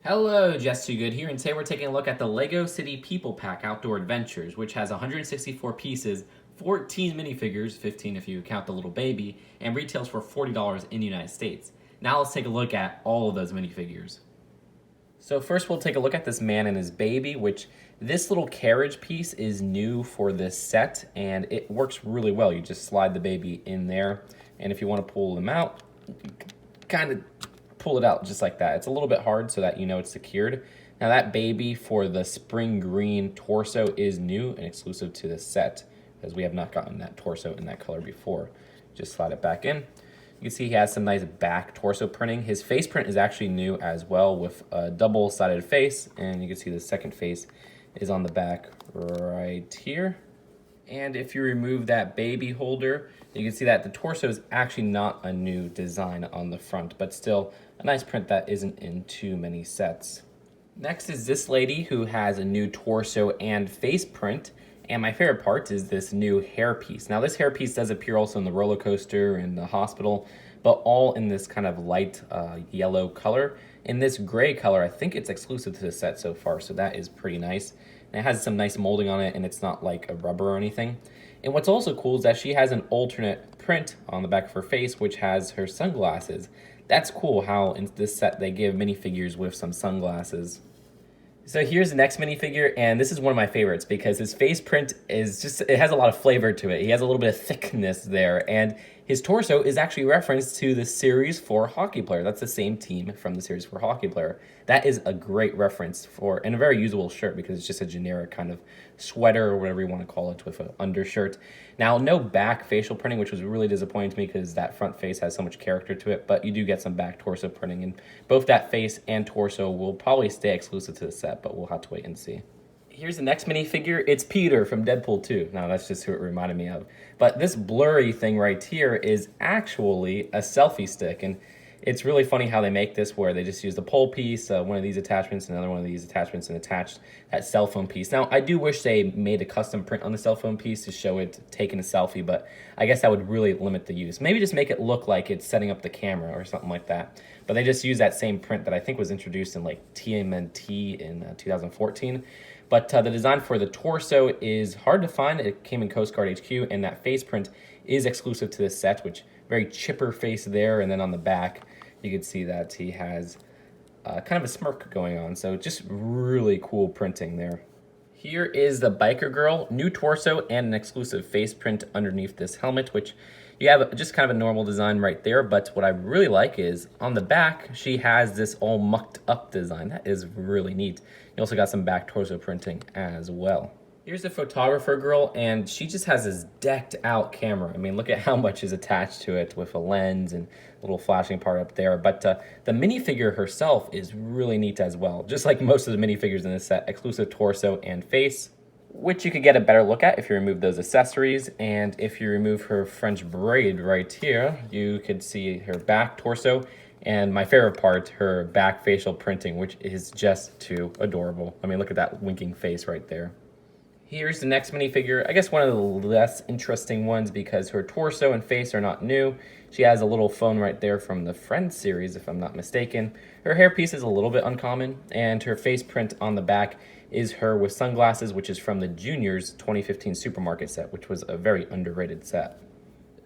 Hello, Just Too Good here, and today we're taking a look at the LEGO City People Pack Outdoor Adventures, which has 164 pieces, 14 minifigures, 15 if you count the little baby, and retails for $40 in the United States. Now let's take a look at all of those minifigures. So first we'll take a look at this man and his baby, which this little carriage piece is new for this set, and it works really well. You just slide the baby in there, and if you want to pull them out, you can kind of pull it out just like that. It's a little bit hard so that you know it's secured. Now that baby for the spring green torso is new and exclusive to this set, because we have not gotten that torso in that color before. Just slide it back in. You can see he has some nice back torso printing. His face print is actually new as well, with a double-sided face, and you can see the second face is on the back right here. And if you remove that baby holder, you can see that the torso is actually not a new design on the front, but still a nice print that isn't in too many sets. Next is this lady who has a new torso and face print. And my favorite part is this new hairpiece. Now this hairpiece does appear also in the roller coaster and the hospital, but all in this kind of light yellow color. In this gray color, I think it's exclusive to the set so far, so that is pretty nice. And it has some nice molding on it, and it's not like a rubber or anything. And what's also cool is that she has an alternate print on the back of her face, which has her sunglasses. That's cool how in this set they give minifigures with some sunglasses. So here's the next minifigure, and this is one of my favorites because his face print is just, it has a lot of flavor to it. He has a little bit of thickness there, and his torso is actually referenced to the Series 4 hockey player. That's the same team from the Series 4 hockey player. That is a great reference for, and a very usable shirt because it's just a generic kind of sweater or whatever you want to call it with an undershirt. Now, no back facial printing, which was really disappointing to me because that front face has so much character to it, but you do get some back torso printing, and both that face and torso will probably stay exclusive to the set, but we'll have to wait and see. Here's the next minifigure. It's Peter from Deadpool 2. Now, that's just who it reminded me of. But this blurry thing right here is actually a selfie stick, and it's really funny how they make this where they just use the pole piece, one of these attachments, another one of these attachments, and attach that cell phone piece. Now, I do wish they made a custom print on the cell phone piece to show it taking a selfie, but I guess that would really limit the use. Maybe just make it look like it's setting up the camera or something like that. But they just use that same print that I think was introduced in like TMNT in 2014. But the design for the torso is hard to find. It came in Coast Guard HQ, and that face print is exclusive to this set, which very chipper face there, and then on the back, you can see that he has kind of a smirk going on. So just really cool printing there. Here is the biker girl, new torso and an exclusive face print underneath this helmet, which you have just kind of a normal design right there. But what I really like is on the back, she has this all mucked up design. That is really neat. You also got some back torso printing as well. Here's the photographer girl, and she just has this decked out camera. I mean, look at how much is attached to it with a lens and a little flashing part up there. But the minifigure herself is really neat as well. Just like most of the minifigures in this set, exclusive torso and face, which you could get a better look at if you remove those accessories. And if you remove her French braid right here, you could see her back torso. And my favorite part, her back facial printing, which is just too adorable. I mean, look at that winking face right there. Here's the next minifigure. I guess one of the less interesting ones because her torso and face are not new. She has a little phone right there from the Friends series, if I'm not mistaken. Her hairpiece is a little bit uncommon, and her face print on the back is her with sunglasses, which is from the Juniors 2015 Supermarket set, which was a very underrated set.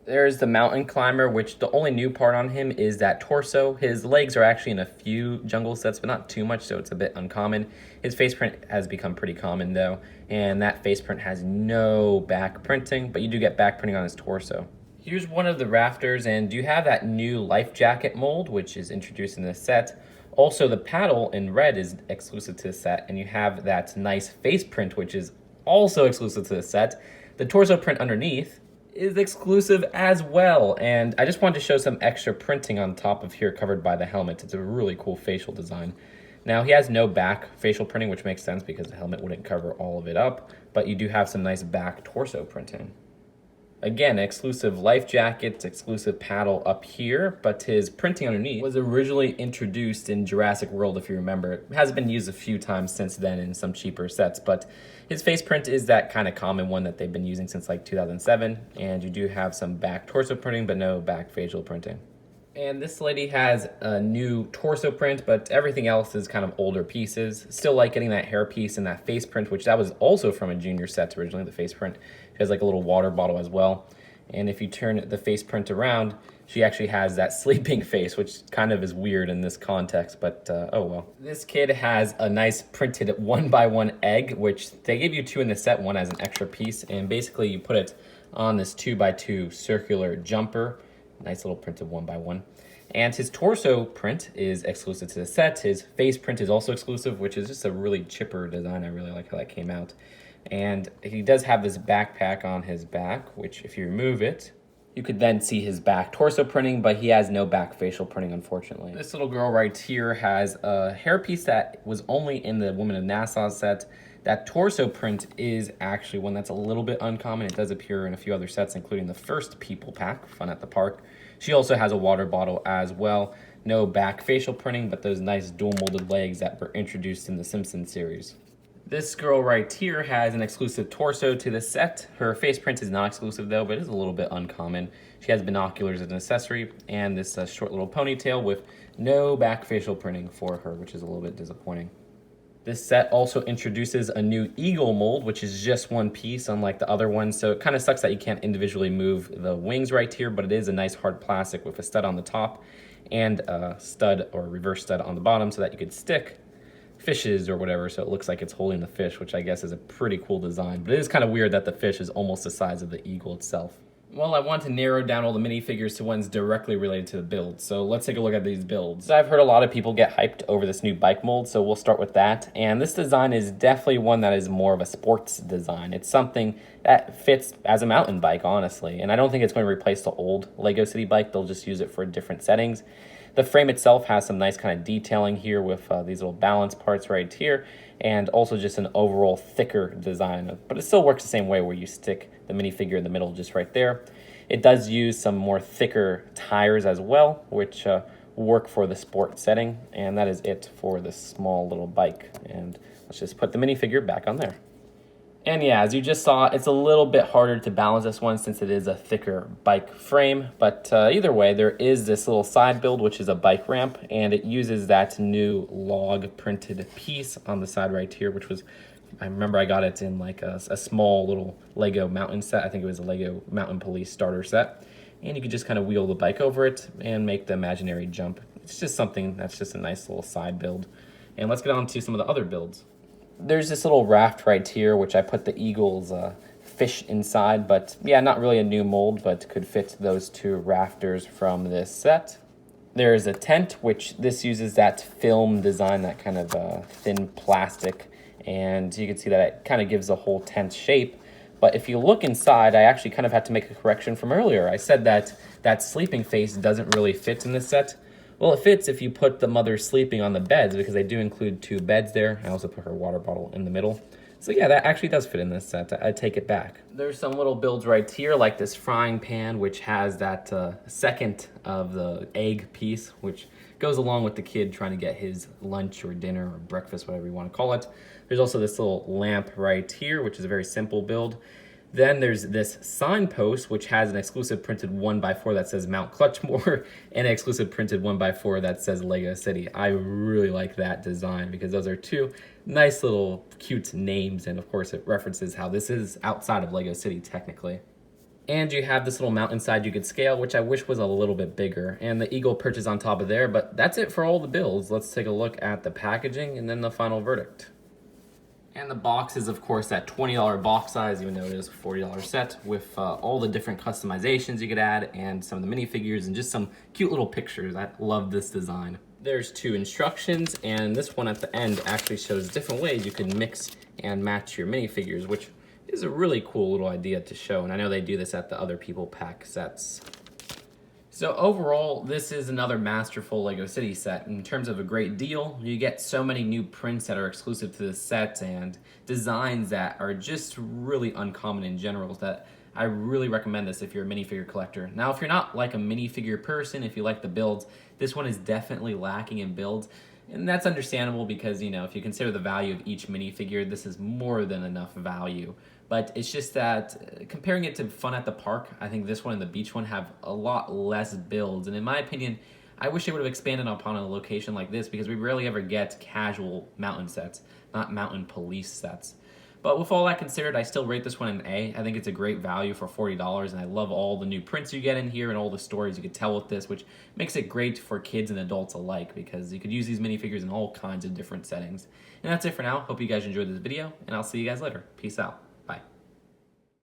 There's the mountain climber, which the only new part on him is that torso. His legs are actually in a few jungle sets, but not too much, so it's a bit uncommon. His face print has become pretty common, though, and that face print has no back printing, but you do get back printing on his torso. Here's one of the rafters, and you have that new life jacket mold, which is introduced in this set. Also, the paddle in red is exclusive to the set, and you have that nice face print, which is also exclusive to the set. The torso print underneath is exclusive as well, and I just wanted to show some extra printing on top of here covered by the helmet. It's a really cool facial design. Now, he has no back facial printing, which makes sense because the helmet wouldn't cover all of it up, but you do have some nice back torso printing. Again, exclusive life jackets, exclusive paddle up here, but his printing underneath was originally introduced in Jurassic World, if you remember. It has been used a few times since then in some cheaper sets, but his face print is that kind of common one that they've been using since like 2007, and you do have some back torso printing, but no back facial printing. And this lady has a new torso print, but everything else is kind of older pieces. Still like getting that hair piece and that face print, which that was also from a junior set originally, the face print. She has like a little water bottle as well. And if you turn the face print around, she actually has that sleeping face, which kind of is weird in this context, but oh well. This kid has a nice printed 1x1 egg, which they gave you 2 in the set, 1 as an extra piece, and basically you put it on this 2x2 circular jumper. Nice little printed 1x1. And his torso print is exclusive to the set. His face print is also exclusive, which is just a really chipper design. I really like how that came out. And he does have this backpack on his back, which if you remove it, you could then see his back torso printing, but he has no back facial printing, unfortunately. This little girl right here has a hairpiece that was only in the Woman of Nassau set. That torso print is actually one that's a little bit uncommon. It does appear in a few other sets, including the first People Pack, Fun at the Park. She also has a water bottle as well. No back facial printing, but those nice dual molded legs that were introduced in the Simpsons series. This girl right here has an exclusive torso to the set. Her face print is not exclusive though, but it is a little bit uncommon. She has binoculars as an accessory and this short little ponytail with no back facial printing for her, which is a little bit disappointing. This set also introduces a new eagle mold, which is just one piece, unlike the other ones. So it kind of sucks that you can't individually move the wings right here, but it is a nice hard plastic with a stud on the top and a stud or reverse stud on the bottom so that you could stick fishes or whatever, so it looks like it's holding the fish, which I guess is a pretty cool design. But it is kind of weird that the fish is almost the size of the eagle itself. Well, I want to narrow down all the minifigures to ones directly related to the build, so let's take a look at these builds. I've heard a lot of people get hyped over this new bike mold, so we'll start with that. And this design is definitely one that is more of a sports design. It's something that fits as a mountain bike, honestly. And I don't think it's going to replace the old Lego City bike. They'll just use it for different settings. The frame itself has some nice kind of detailing here with these little balance parts right here, and also just an overall thicker design. But it still works the same way where you stick the minifigure in the middle just right there. It does use some more thicker tires as well, which work for the sport setting, and that is it for this small little bike. And let's just put the minifigure back on there. And yeah, as you just saw, it's a little bit harder to balance this one since it is a thicker bike frame. But either way, there is this little side build, which is a bike ramp, and it uses that new log printed piece on the side right here, which was, I remember I got it in like a small little Lego mountain set. I think it was a Lego Mountain Police starter set. And you could just kind of wheel the bike over it and make the imaginary jump. It's just something that's just a nice little side build. And let's get on to some of the other builds. There's this little raft right here, which I put the eagle's fish inside, but yeah, not really a new mold, but could fit those 2 rafters from this set. There is a tent, which this uses that film design, that kind of thin plastic, and you can see that it kind of gives the whole tent shape. But if you look inside, I actually kind of had to make a correction from earlier. I said that that sleeping face doesn't really fit in this set. Well, it fits if you put the mother sleeping on the beds, because I do include 2 beds there. I also put her water bottle in the middle. So yeah, that actually does fit in this set. I take it back. There's some little builds right here, like this frying pan, which has that second of the egg piece, which goes along with the kid trying to get his lunch or dinner or breakfast, whatever you want to call it. There's also this little lamp right here, which is a very simple build. Then there's this signpost, which has an exclusive printed 1x4 that says Mount Clutchmore and an exclusive printed 1x4 that says Lego City. I really like that design because those are 2 nice little cute names, and of course it references how this is outside of Lego City technically. And you have this little mountainside you could scale, which I wish was a little bit bigger, and the eagle perches on top of there, but that's it for all the builds. Let's take a look at the packaging and then the final verdict. And the box is, of course, that $20 box size, even though it is a $40 set, with all the different customizations you could add and some of the minifigures and just some cute little pictures. I love this design. There's 2 instructions, and this one at the end actually shows different ways you can mix and match your minifigures, which is a really cool little idea to show. And I know they do this at the other People Pack sets. So overall, this is another masterful Lego City set. In terms of a great deal, you get so many new prints that are exclusive to the set and designs that are just really uncommon in general that I really recommend this if you're a minifigure collector. Now, if you're not like a minifigure person, if you like the builds, this one is definitely lacking in builds. And that's understandable because, you know, if you consider the value of each minifigure, this is more than enough value But it's just that comparing it to Fun at the Park, I think this one and the beach one have a lot less builds. And in my opinion, I wish they would have expanded upon a location like this because we rarely ever get casual mountain sets, not mountain police sets. But with all that considered, I still rate this one an A. I think it's a great value for $40, and I love all the new prints you get in here and all the stories you could tell with this, which makes it great for kids and adults alike because you could use these minifigures in all kinds of different settings. And that's it for now. Hope you guys enjoyed this video, and I'll see you guys later. Peace out.